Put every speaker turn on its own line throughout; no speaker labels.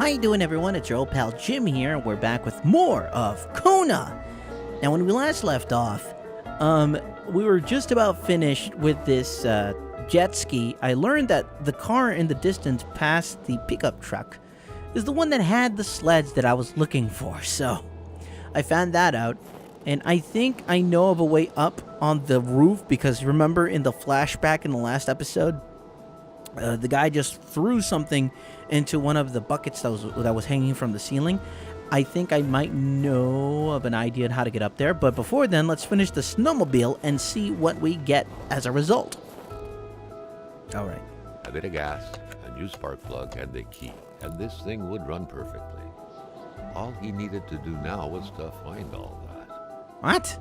How you doing, everyone? It's your old pal Jim here, and we're back with more of Kona. Now, when we last left off, we were just about finished with this jet ski. I learned that the car in the distance past the pickup truck is the one that had the sleds that I was looking for. So I found that out, and I think I know of a way up on the roof, because remember in the flashback in the last episode, the guy just threw something into one of the buckets that was hanging from the ceiling. I think I might know of an idea on how to get up there, but before then, let's finish the snowmobile and see what we get as a result. All right.
A bit of gas, a new spark plug, and the key, and this thing would run perfectly. All he needed to do now was to find all that.
What?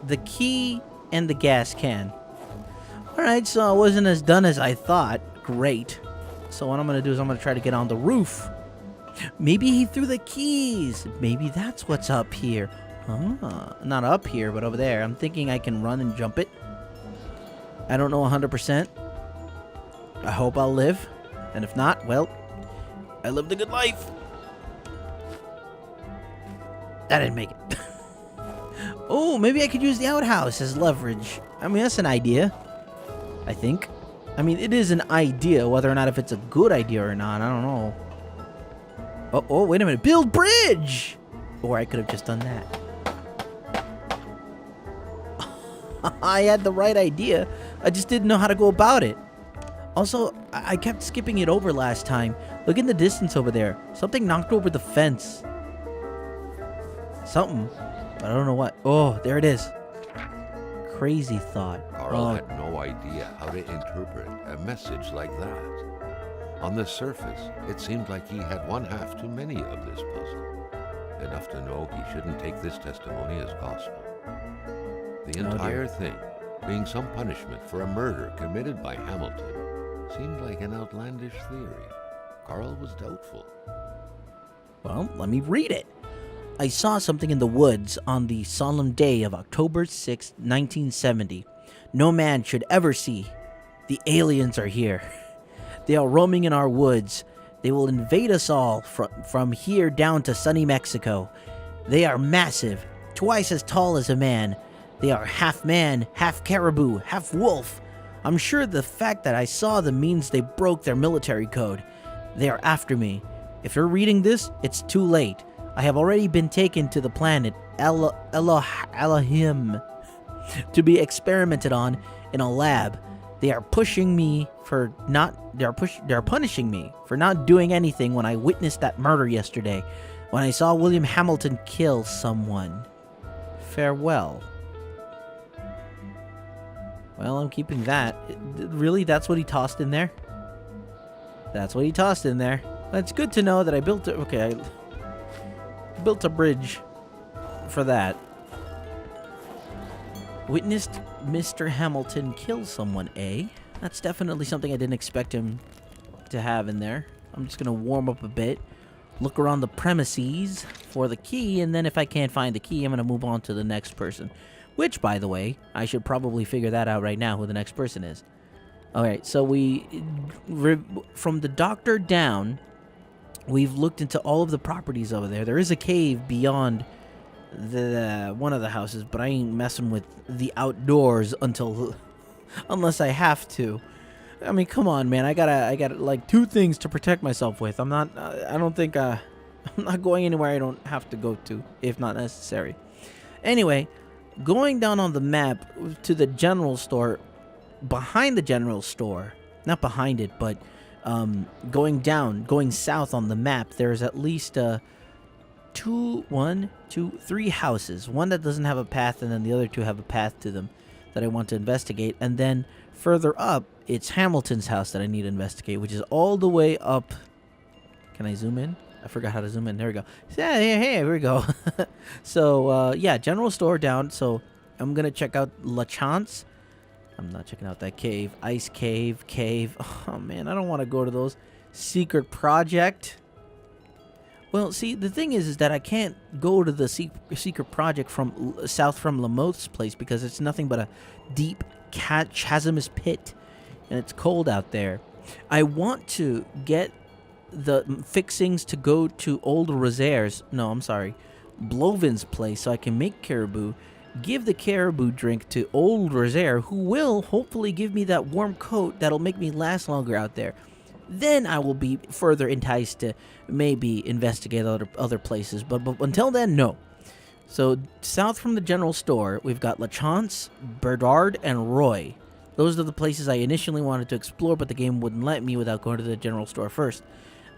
The key and the gas can. Alright, so it wasn't as done as I thought. Great. So what I'm going to do is I'm going to try to get on the roof. Maybe he threw the keys. Maybe that's what's up here. Not up here, but over there. I'm thinking I can run and jump it. I don't know 100%. I hope I'll live. And if not, well, I lived a good life. I didn't make it. Oh, maybe I could use the outhouse as leverage. I mean, that's an idea. I think. I mean, it is an idea. Whether or not if it's a good idea or not, I don't know. Oh, wait a minute. Build bridge! Or I could have just done that. I had the right idea. I just didn't know how to go about it. Also, I kept skipping it over last time. Look in the distance over there. Something knocked over the fence. Something. But I don't know what. Oh, there it is. Crazy thought.
Carl had no idea how to interpret a message like that. On the surface, it seemed like he had one half too many of this puzzle. Enough to know he shouldn't take this testimony as gospel. The entire thing, being some punishment for a murder committed by Hamilton, seemed like an outlandish theory. Carl was doubtful.
Well, let me read it. I saw something in the woods on the solemn day of October 6, 1970. No man should ever see. The aliens are here. They are roaming in our woods. They will invade us all from here down to sunny Mexico. They are massive, twice as tall as a man. They are half man, half caribou, half wolf. I'm sure the fact that I saw them means they broke their military code. They are after me. If you're reading this, it's too late. I have already been taken to the planet Elohim to be experimented on in a lab. They are punishing me for not doing anything when I witnessed that murder yesterday, when I saw William Hamilton kill someone. Farewell. Well, I'm keeping that. Really? That's what he tossed in there? That's what he tossed in there. It's good to know that I built it. Okay, I built a bridge for that. Witnessed Mr. Hamilton kill someone, eh? That's definitely something I didn't expect him to have in there. I'm just going to warm up a bit, look around the premises for the key, and then if I can't find the key, I'm going to move on to the next person. Which, by the way, I should probably figure that out right now, who the next person is. Alright, so from the doctor down, we've looked into all of the properties over there. There is a cave beyond one of the houses, but I ain't messing with the outdoors unless I have to. I mean, come on, man. I gotta like 2 things to protect myself with. I'm not going anywhere I don't have to go to if not necessary. Anyway, going down on the map to the general store, behind the general store, not behind it, but going south on the map, there's at least 3 houses. One that doesn't have a path, and then the other 2 have a path to them that I want to investigate. And then further up, it's Hamilton's house that I need to investigate, which is all the way up. Can I zoom in? I forgot how to zoom in. There we go. Yeah, hey, here we go. So, yeah, general store down. So I'm going to check out LaChance. I'm not checking out that cave. Ice cave. Oh, man, I don't want to go to those. Secret project. Well, see, the thing is that I can't go to the secret project from south from Lamoth's place because it's nothing but a deep chasmous pit, and it's cold out there. I want to get the fixings to go to old Rozaire's. No, I'm sorry. Blovin's place so I can make caribou. Give the caribou drink to old Rosaire, who will hopefully give me that warm coat that'll make me last longer out there. Then I will be further enticed to maybe investigate other places. But until then, no. So south from the general store, we've got LaChance, Berdard, and Roy. Those are the places I initially wanted to explore, but the game wouldn't let me without going to the general store first.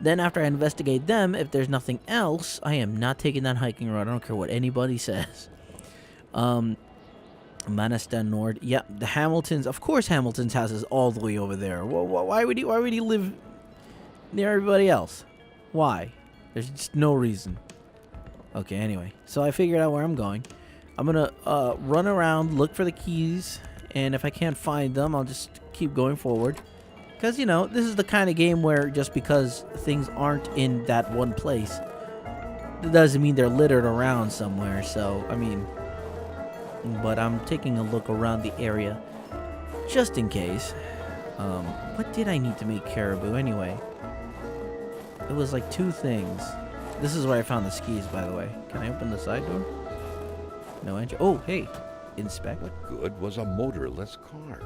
Then after I investigate them, if there's nothing else, I am not taking that hiking road. I don't care what anybody says. Manastan Nord. Yeah, the Hamiltons. Of course Hamilton's house is all the way over there. Why would he live near everybody else? Why? There's just no reason. Okay, anyway. So I figured out where I'm going. I'm going to run around, look for the keys, and if I can't find them, I'll just keep going forward. Because, you know, this is the kind of game where just because things aren't in that one place, it doesn't mean they're littered around somewhere. So, I mean, but I'm taking a look around the area just in case. What did I need to make caribou anyway? It was like 2 things. This is where I found the skis, by the way. Can I open the side door? No entry. Oh, hey. Inspect.
What good was a motorless car?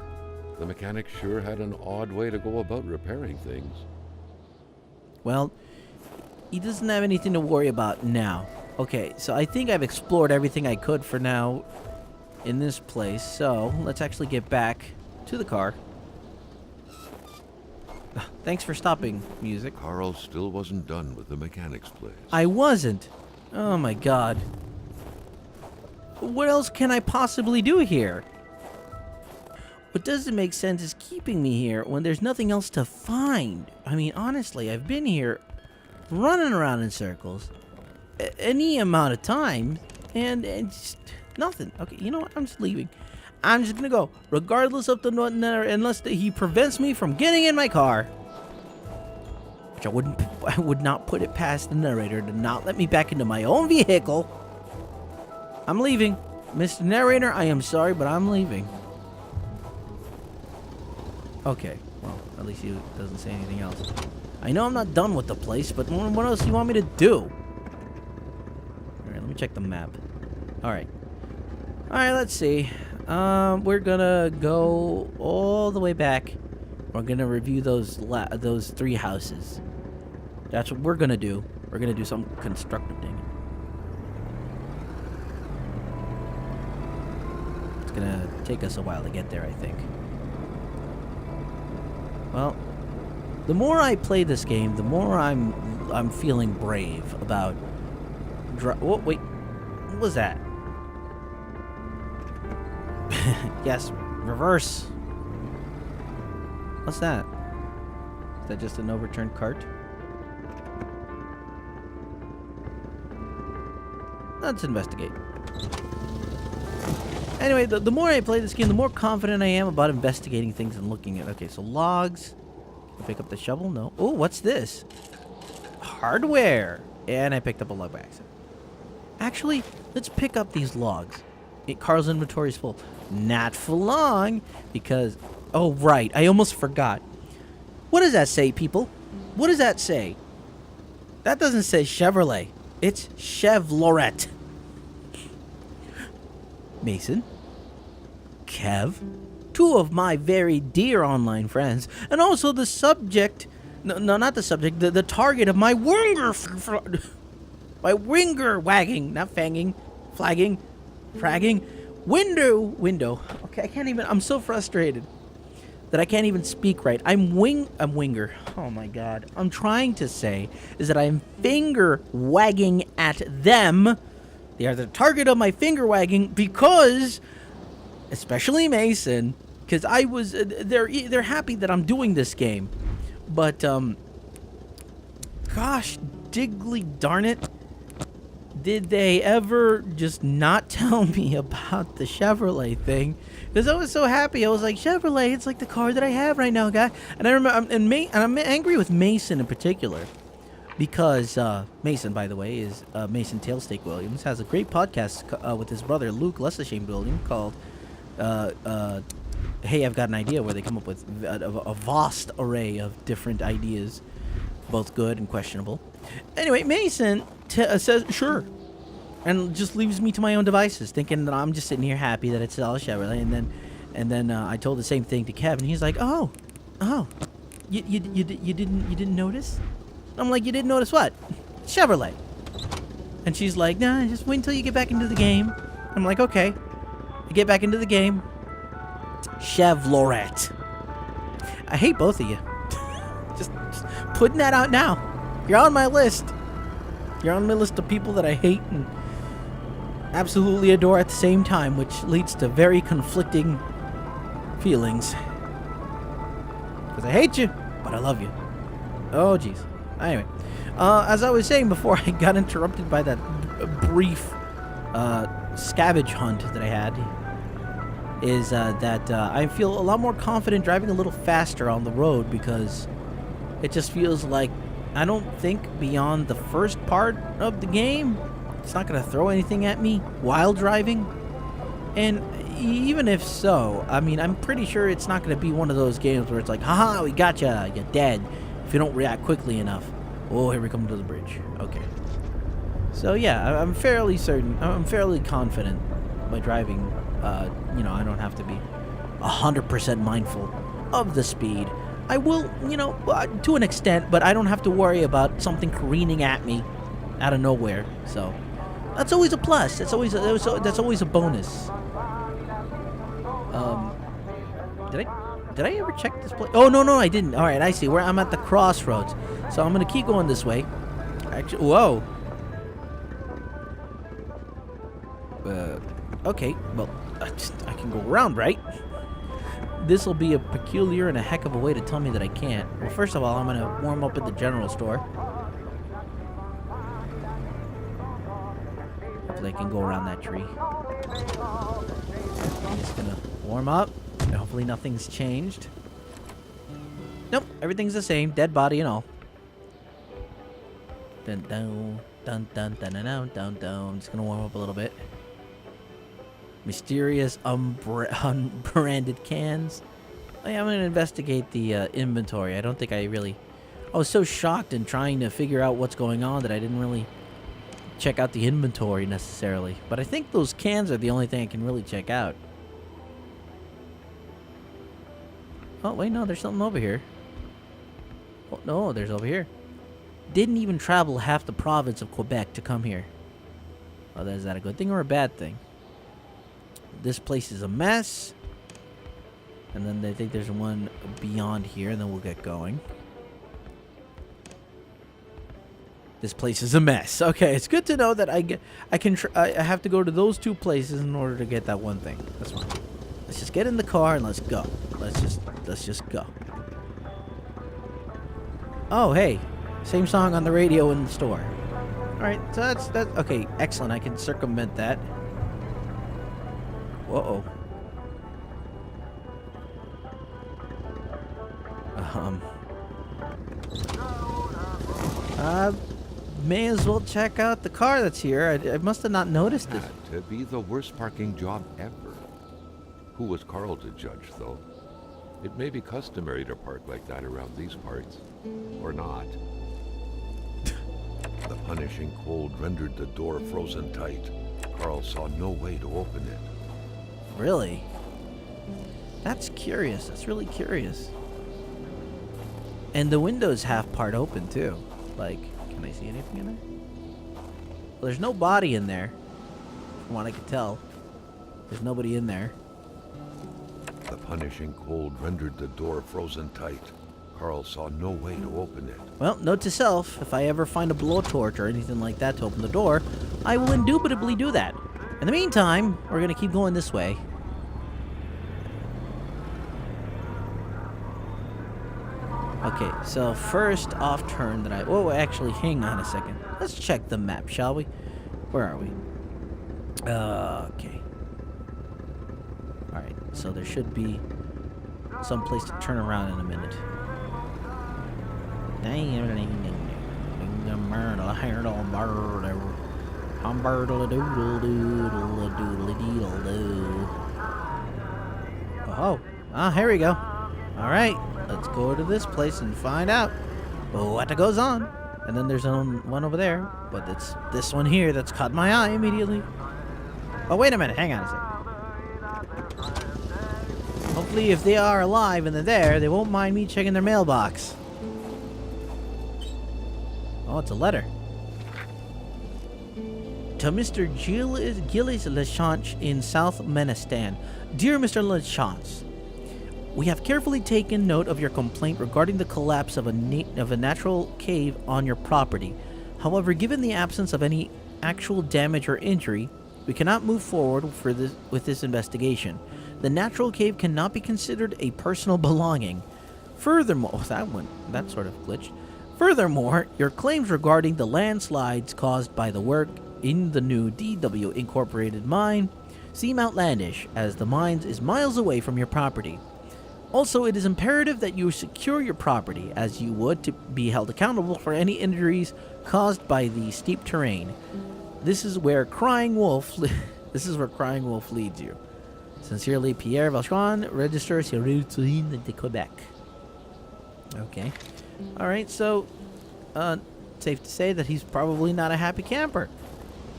The mechanic sure had an odd way to go about repairing things.
Well, he doesn't have anything to worry about now. Okay, so I think I've explored everything I could for now in this place. So let's actually get back to the car. Thanks for stopping, music.
Carl still wasn't done with the mechanic's place.
I wasn't. Oh my god. What else can I possibly do here? What doesn't make sense is keeping me here when there's nothing else to find. I mean, honestly, I've been here running around in circles any amount of time and just nothing. Okay, you know what? I'm just leaving. I'm just gonna go, regardless of the unless he prevents me from getting in my car. Which I would not put it past the narrator to not let me back into my own vehicle. I'm leaving. Mr. Narrator, I am sorry, but I'm leaving. Okay, well, at least he doesn't say anything else. I know I'm not done with the place, but what else do you want me to do? Alright, let me check the map. Alright. Alright, let's see. We're gonna go all the way back. We're gonna review those 3 houses. That's what we're gonna do. We're gonna do some constructive thing. It's gonna take us a while to get there, I think. Well, the more I play this game, the more I'm feeling brave about. Oh wait, what was that? Yes, reverse. What's that? Is that just an overturned cart? Let's investigate. Anyway, the more I play this game, the more confident I am about investigating things and looking at. Okay, so logs. Pick up the shovel. No. Oh, what's this? Hardware. And I picked up a log by accident. Actually, let's pick up these logs. Carl's inventory is full. Not for long, because... Oh, right. I almost forgot. What does that say, people? What does that say? That doesn't say Chevrolet. It's Chevloret. Mason, Kev, 2 of my very dear online friends, and also the subject, no, not the subject, the target of my winger wagging, not fanging, flagging, fragging, window. Okay, I can't even, I'm so frustrated that I can't even speak right. I'm winger. Oh my god. I'm trying to say is that I'm finger wagging at them. They are the target of my finger wagging because, especially Mason, because I was, they're happy that I'm doing this game, but gosh, diggly darn it, did they ever just not tell me about the Chevrolet thing? Because I was so happy, I was like, Chevrolet, it's like the car that I have right now, guy. And I remember, and I'm angry with Mason in particular. Because Mason, by the way, is Mason Tailsteak Williams, has a great podcast with his brother Luke Lessashame Building called hey, I've got an idea, where they come up with a vast array of different ideas, both good and questionable. Anyway, Mason says, sure, and just leaves me to my own devices, thinking that I'm just sitting here happy that it's all Chevrolet. And then I told the same thing to Kev, and he's like, oh, you didn't notice? I'm like, you didn't notice what? Chevrolet. And she's like, nah, just wait until you get back into the game. I'm like, okay. I get back into the game. Chevloret. I hate both of you. just putting that out now. You're on my list. You're on my list of people that I hate and absolutely adore at the same time, which leads to very conflicting feelings. Because I hate you, but I love you. Oh, jeez. Anyway, as I was saying before, I got interrupted by that brief scavenge hunt that I had. Is that I feel a lot more confident driving a little faster on the road, because it just feels like I don't think beyond the first part of the game it's not going to throw anything at me while driving. And even if so, I mean, I'm pretty sure it's not going to be one of those games where it's like, haha, we gotcha, you're dead, if you don't react quickly enough. Oh, here we come to the bridge. Okay. So yeah, I'm fairly certain, I'm fairly confident by driving. I don't have to be 100% mindful of the speed. I will, to an extent, but I don't have to worry about something careening at me out of nowhere. So that's always a plus. That's always a bonus. Did I ever check this place? Oh, no, I didn't. All right, I see. I'm at the crossroads. So I'm going to keep going this way. Actually, whoa. Okay, well, I can go around, right? This will be a peculiar and a heck of a way to tell me that I can't. Well, first of all, I'm going to warm up at the general store. Hopefully I can go around that tree. I'm just going to warm up. And hopefully nothing's changed. Nope, everything's the same. Dead body and all. Dun dun dun dun dun dun dun dun dun. I'm just going to warm up a little bit. Mysterious unbranded cans. Oh, yeah, I'm going to investigate the inventory. I don't think I was so shocked in trying to figure out what's going on that I didn't really check out the inventory necessarily. But I think those cans are the only thing I can really check out. Oh, wait, no, there's something over here. Oh, no, there's over here. Didn't even travel half the province of Quebec to come here. Oh, is that a good thing or a bad thing? This place is a mess. And then they think there's one beyond here, and then we'll get going. This place is a mess. Okay, it's good to know that I have to go to those two places in order to get that one thing. That's fine. Let's just get in the car and let's go. Let's just go. Oh, hey. Same song on the radio in the store. Alright, so that's okay, excellent. I can circumvent that. Whoa. May as well check out the car that's here. I must have not noticed it.
To be the worst parking job ever. Who was Carl to judge, though? It may be customary to park like that around these parts. Or not. The punishing cold rendered the door frozen tight. Carl saw no way to open it.
Really? That's curious. That's really curious. And the window's half part open, too. Like, can I see anything in there? Well, there's no body in there. From what I could tell. There's nobody in there.
The punishing cold rendered the door frozen tight. Carl saw no way to open it.
Well, note to self, if I ever find a blowtorch or anything like that to open the door, I will indubitably do that. In the meantime, we're going to keep going this way. Okay, so first off turn that I... Oh, actually, hang on a second. Let's check the map, shall we? Where are we? Okay. Alright, so there should be some place to turn around in a minute. Oh, Ah, here we go. Alright, let's go to this place and find out what goes on. And then there's one over there, but it's this one here that's caught my eye immediately. Oh, wait a minute. Hang on a second. Hopefully, if they are alive and they're there, they won't mind me checking their mailbox. Oh, it's a letter. To Mr. Gilles LaChance in South Menistan. Dear Mr. LaChance, we have carefully taken note of your complaint regarding the collapse of a natural cave on your property. However, given the absence of any actual damage or injury, we cannot move forward with this investigation. The natural cave cannot be considered a personal belonging. Furthermore, that sort of glitched. Furthermore, your claims regarding the landslides caused by the work in the new DW Incorporated mine seem outlandish, as the mine is miles away from your property. Also, it is imperative that you secure your property, as you would to be held accountable for any injuries caused by the steep terrain. This is where Crying Wolf leads you. Sincerely, Pierre Valchon, Register Citoyen de Quebec. Okay. Alright, so, safe to say that he's probably not a happy camper.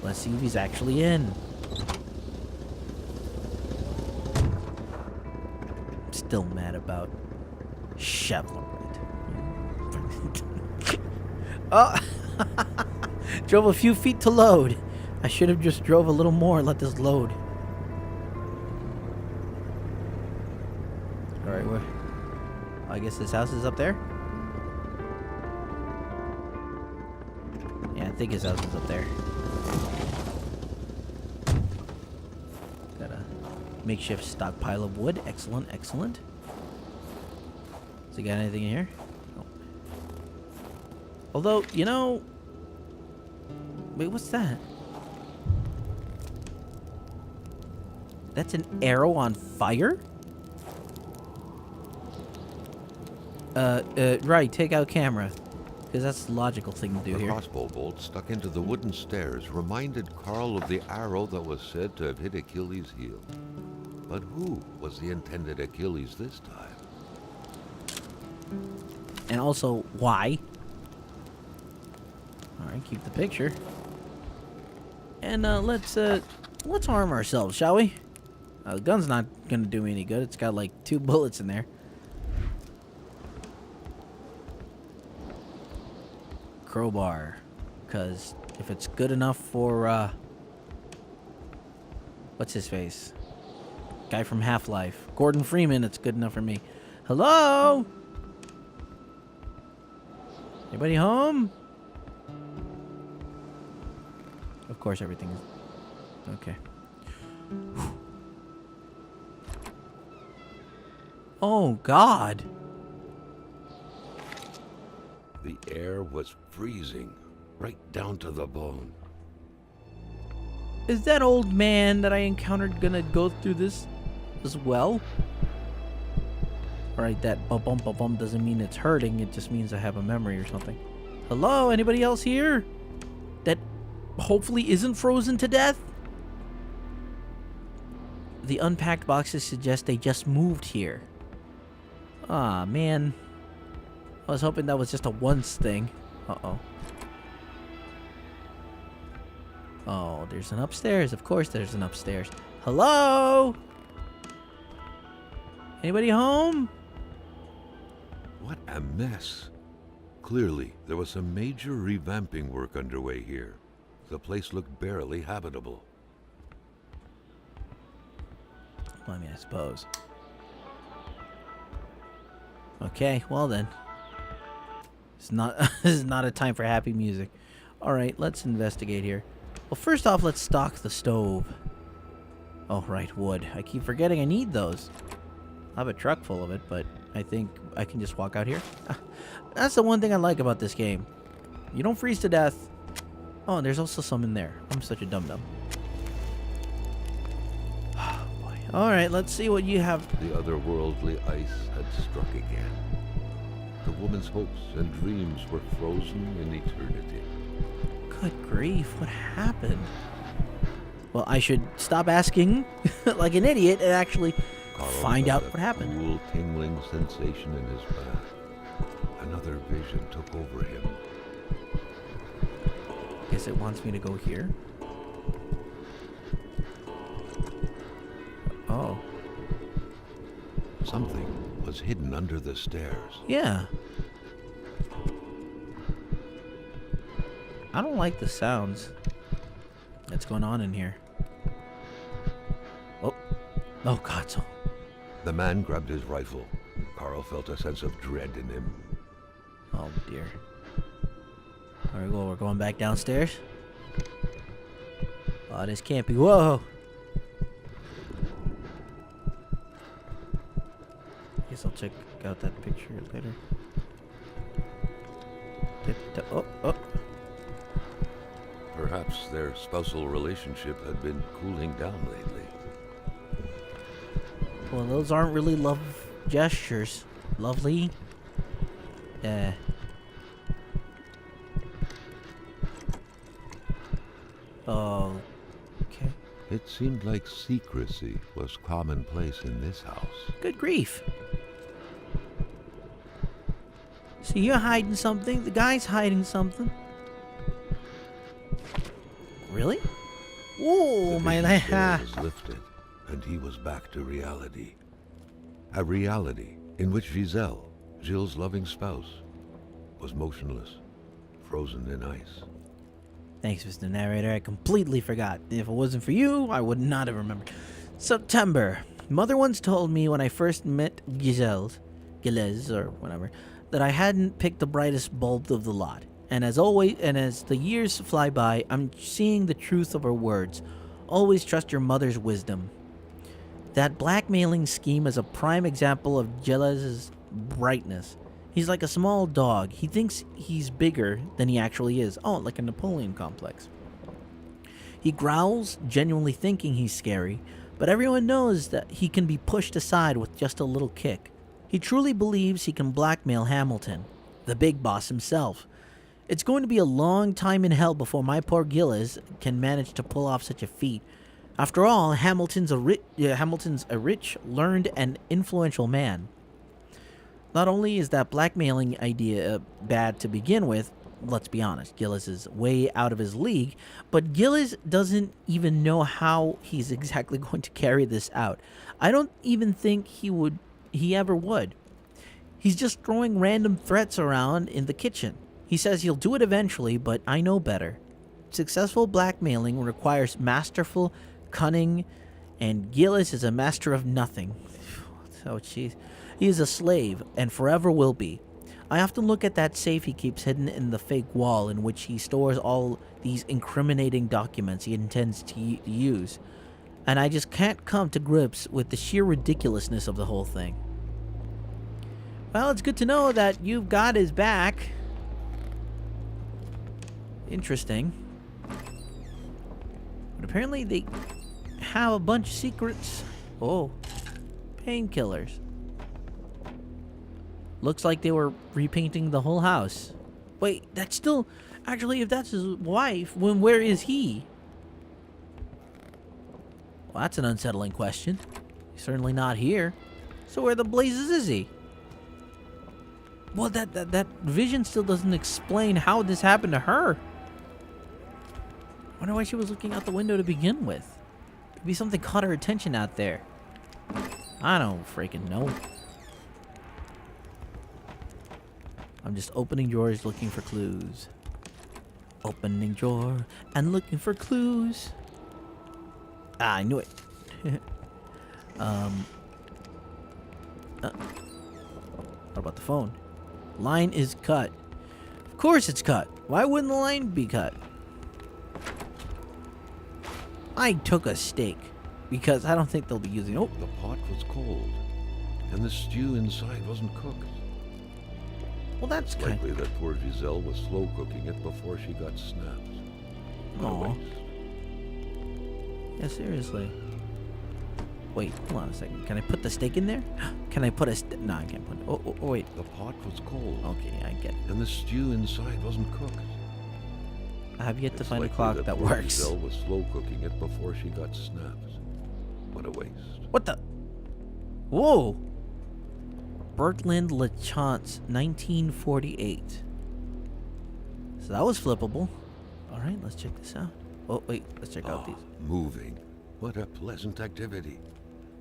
Let's see if he's actually in. Still mad about Chevloret. Oh! Drove a few feet to load. I should have just drove a little more and let this load. Alright, well, I guess this house is up there? Yeah, I think his house is up there. Got a makeshift stockpile of wood. Excellent, excellent. Has he got anything in here? No. Although, you know... Wait, what's that? That's an arrow on fire? Right, take out camera. Because that's the logical thing to do here.
The crossbow bolt stuck into the wooden stairs reminded Carl of the arrow that was said to have hit Achilles' heel. But who was the intended Achilles this time?
And also, why? Alright, keep the picture. And let's arm ourselves, shall we? The gun's not gonna do me any good. It's got like 2 bullets in there. Crowbar, because if it's good enough for what's his face? Guy from Half-Life, Gordon Freeman, it's good enough for me. Hello? Anybody home? Of course, everything is okay. Oh God.
The air was freezing, right down to the bone.
Is that old man that I encountered gonna go through this as well? Alright, that bum doesn't mean it's hurting, it just means I have a memory or something. Hello, anybody else here? That hopefully isn't frozen to death? The unpacked boxes suggest they just moved here. Ah, man. I was hoping that was just a once thing. Uh-oh. Oh, there's an upstairs. Of course there's an upstairs. Hello? Anybody home?
What a mess. Clearly, there was some major revamping work underway here. The place looked barely habitable.
Well, I mean, I suppose. Okay, well then. It's not this is not a time for happy music. Alright, let's investigate here. Well, first off, let's stock the stove. Oh, right, wood. I keep forgetting I need those. I have a truck full of it, but I think I can just walk out here. That's the one thing I like about this game. You don't freeze to death. Oh, and there's also some in there. I'm such a dum-dum. Oh, boy. Alright, let's see what you have.
The otherworldly ice had struck again. The woman's hopes and dreams were frozen in eternity.
Good grief, what happened? Well, I should stop asking like an idiot and actually
Carl
find
felt
out
a
what happened.
cool, tingling sensation in his back. Another vision took over him.
Guess it wants me to go here. Oh.
Something was hidden under the stairs.
Yeah. I don't like the sounds that's going on in here. Oh. Oh, God. So.
The man grabbed his rifle. Carl felt a sense of dread in him.
Oh, dear. There we go. We're going back downstairs. Oh, this can't be. Whoa. Guess I'll check out that picture later. Oh, oh.
Perhaps their spousal relationship had been cooling down lately.
Well, those aren't really love gestures. Lovely. Yeah. Oh. Okay.
It seemed like secrecy was commonplace in this house.
Good grief. So you're hiding something. The guy's hiding something. Really? Oh, my
The veil
life.
was lifted, and he was back to reality. A reality in which Giselle, Gilles' loving spouse, was motionless, frozen in ice.
Thanks, Mr. Narrator. I completely forgot. If it wasn't for you, I would not have remembered. September. Mother once told me when I first met Gilles, or whatever, that I hadn't picked the brightest bulb of the lot. And as the years fly by, I'm seeing the truth of her words. Always trust your mother's wisdom. That blackmailing scheme is a prime example of Gilles' brightness. He's like a small dog. He thinks he's bigger than he actually is. Oh, like a Napoleon complex. He growls, genuinely thinking he's scary, but everyone knows that he can be pushed aside with just a little kick. He truly believes he can blackmail Hamilton, the big boss himself. It's going to be a long time in hell before my poor Gilles can manage to pull off such a feat. After all, Hamilton's a rich, learned, and influential man. Not only is that blackmailing idea bad to begin with, let's be honest, Gilles is way out of his league, but Gilles doesn't even know how he's exactly going to carry this out. I don't even think he ever would. He's just throwing random threats around in the kitchen. He says he'll do it eventually, but I know better. Successful blackmailing requires masterful cunning, and Gilles is a master of nothing. Oh, jeez. He is a slave, and forever will be. I often look at that safe he keeps hidden in the fake wall in which he stores all these incriminating documents he intends to use, and I just can't come to grips with the sheer ridiculousness of the whole thing. Well, it's good to know that you've got his back. Interesting. But apparently they have a bunch of secrets. Oh, painkillers. Looks like they were repainting the whole house. Wait, that's still... Actually, if that's his wife, where is he? Well, that's an unsettling question. He's certainly not here. So where the blazes is he? Well, that vision still doesn't explain how this happened to her. I wonder why she was looking out the window to begin with. Maybe something caught her attention out there. I don't freaking know. I'm just opening drawers looking for clues. Opening drawer and looking for clues. Ah, I knew it. What about the phone? Line is cut. Of course it's cut. Why wouldn't the line be cut? I took a steak because I don't think they'll be using... Oh,
The pot was cold, and the stew inside wasn't cooked.
well, that's
It's
kind
likely that poor Giselle was slow cooking it before she got snaps. What a
Aw.
waste.
Yeah, seriously. Wait, hold on a second. Can I put the steak in there? Can I put a... No, I can't put it. Oh, wait.
The pot was cold,
Okay, I get it.
and the stew inside wasn't cooked.
I have yet to
It's
find a
likely
clock that
poor
works.
Giselle was slow cooking it before she got snaps. What a waste.
What the... Whoa! Bertrand LaChance, 1948. So that was flippable. Alright, let's check this out. Oh, wait, let's check out these.
Moving. What a pleasant activity.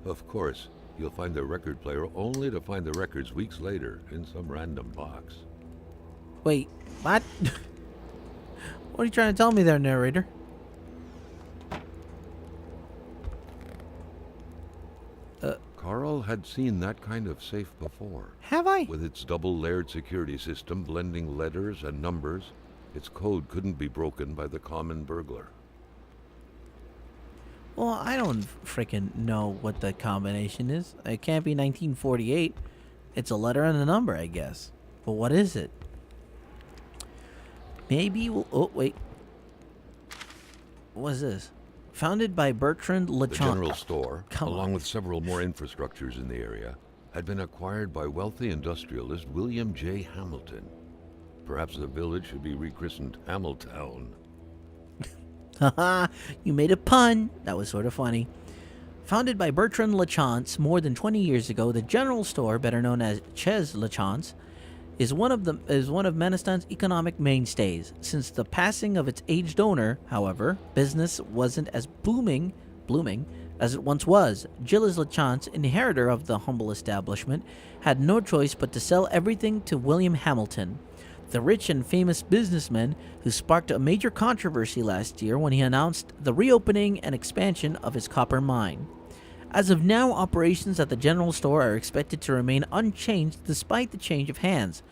Of course, you'll find the record player only to find the records weeks later in some random box.
Wait, what? What are you trying to tell me there, narrator?
Carl had seen that kind of safe before.
Have I?
With its double-layered security system blending letters and numbers, its code couldn't be broken by the common burglar.
Well, I don't freaking know what the combination is. It can't be 1948. It's a letter and a number, I guess. But what is it? Maybe we'll... Oh, wait. What is this? Founded by Bertrand LaChance.
The general store, along with several more infrastructures in the area, had been acquired by wealthy industrialist William J. Hamilton. Perhaps the village should be rechristened Hamiltown.
Haha, you made a pun. That was sort of funny. Founded by Bertrand LaChance more than 20 years ago, the general store, better known as Chez LaChance, is one of Manistan's economic mainstays. Since the passing of its aged owner, however, business wasn't as blooming as it once was. Gilles LaChance, inheritor of the humble establishment, had no choice but to sell everything to William Hamilton, the rich and famous businessman who sparked a major controversy last year when he announced the reopening and expansion of his copper mine. As of now, operations at the general store are expected to remain unchanged despite the change of hands.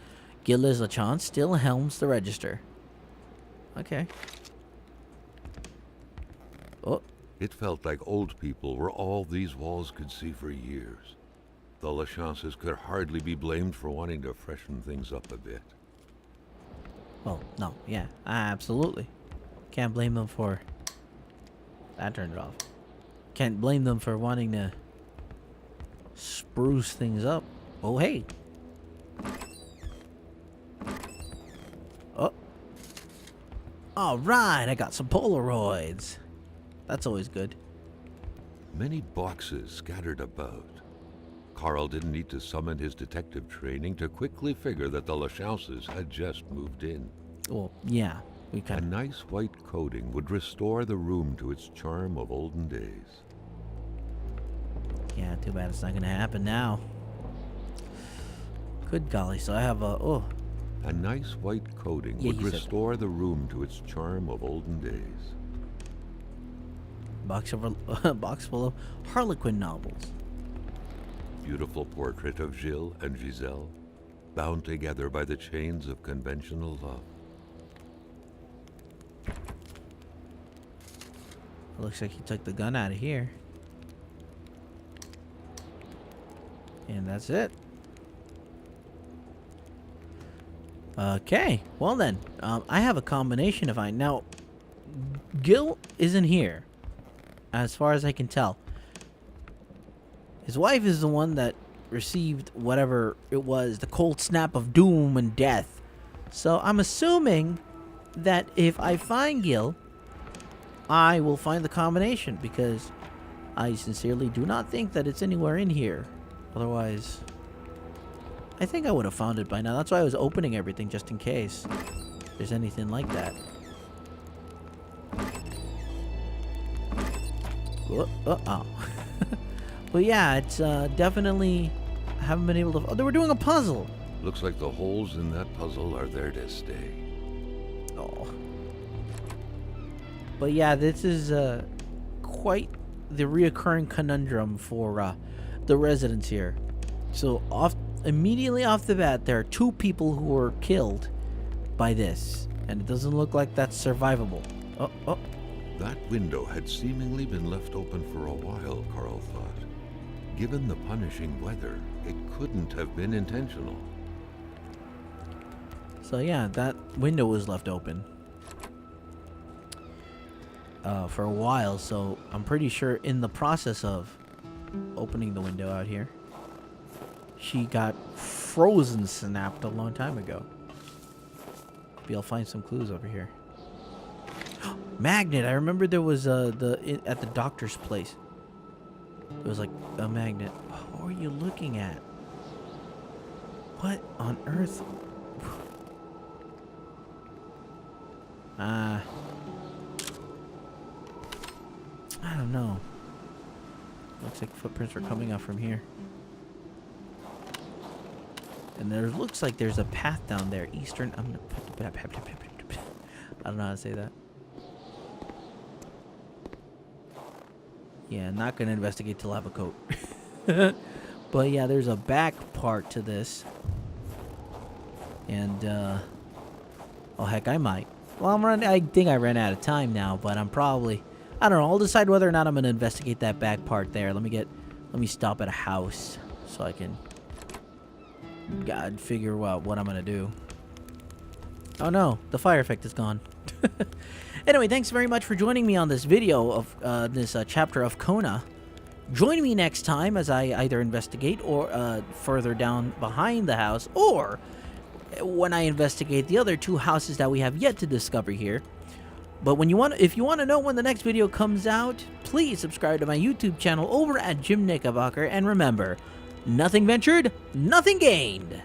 Gilles LaChance still helms the register. Okay. Oh.
It felt like old people were all these walls could see for years. The LaChances could hardly be blamed for wanting to freshen things up a bit.
Well, no, yeah, absolutely. Can't blame them for... That turned it off. Can't blame them for wanting to spruce things up. Oh, hey. Oh. All right, I got some Polaroids. That's always good.
Many boxes scattered about. Carl didn't need to summon his detective training to quickly figure that the LaChances had just moved in.
Well, yeah.
A nice white coating would restore the room to its charm of olden days.
Yeah, too bad it's not going to happen now. Good golly, so I have a... Oh.
A nice white coating would restore the room to its charm of olden days.
Box full of Harlequin novels.
Beautiful portrait of Gilles and Giselle, bound together by the chains of conventional love.
Looks like he took the gun out of here. And that's it. Okay, well then, I have a combination of now, Gil isn't here, as far as I can tell. His wife is the one that received whatever it was, the cold snap of doom and death. So I'm assuming that if I find Gil, I will find the combination, because I sincerely do not think that it's anywhere in here. Otherwise, I think I would have found it by now. That's why I was opening everything, just in case there's anything like that. Oh. But yeah, it's definitely... I haven't been able to... Oh, they were doing a puzzle.
Looks like the holes in that puzzle are there to stay.
Oh. But yeah, this is quite the reoccurring conundrum for the residents here. So immediately off the bat, there are 2 people who were killed by this, and it doesn't look like that's survivable. Oh.
That window had seemingly been left open for a while, Carl thought. Given the punishing weather, it couldn't have been intentional.
So yeah, that window was left open for a while, so I'm pretty sure in the process of opening the window out here, she got frozen snapped a long time ago. Maybe I'll find some clues over here. Magnet! I remember there was at the doctor's place. It was like a magnet. are you looking at? What on earth? I don't know. Looks like footprints are coming up from here. And there looks like there's a path down there. Eastern. I don't know how to say that. Yeah, not gonna investigate till I have a coat. But yeah, there's a back part to this. And oh heck, I might. Well, I think I ran out of time now, but I'm probably, I don't know. I'll decide whether or not I'm gonna investigate that back part there. Let me stop at a house so I can figure out what I'm gonna do. Oh no, the fire effect is gone. Anyway, thanks very much for joining me on this video of this chapter of Kona. Join me next time as I either investigate or further down behind the house, or when I investigate the other 2 houses that we have yet to discover here. But if you want to know when the next video comes out, please subscribe to my YouTube channel over at Jim Knickerbocker, and remember, nothing ventured, nothing gained.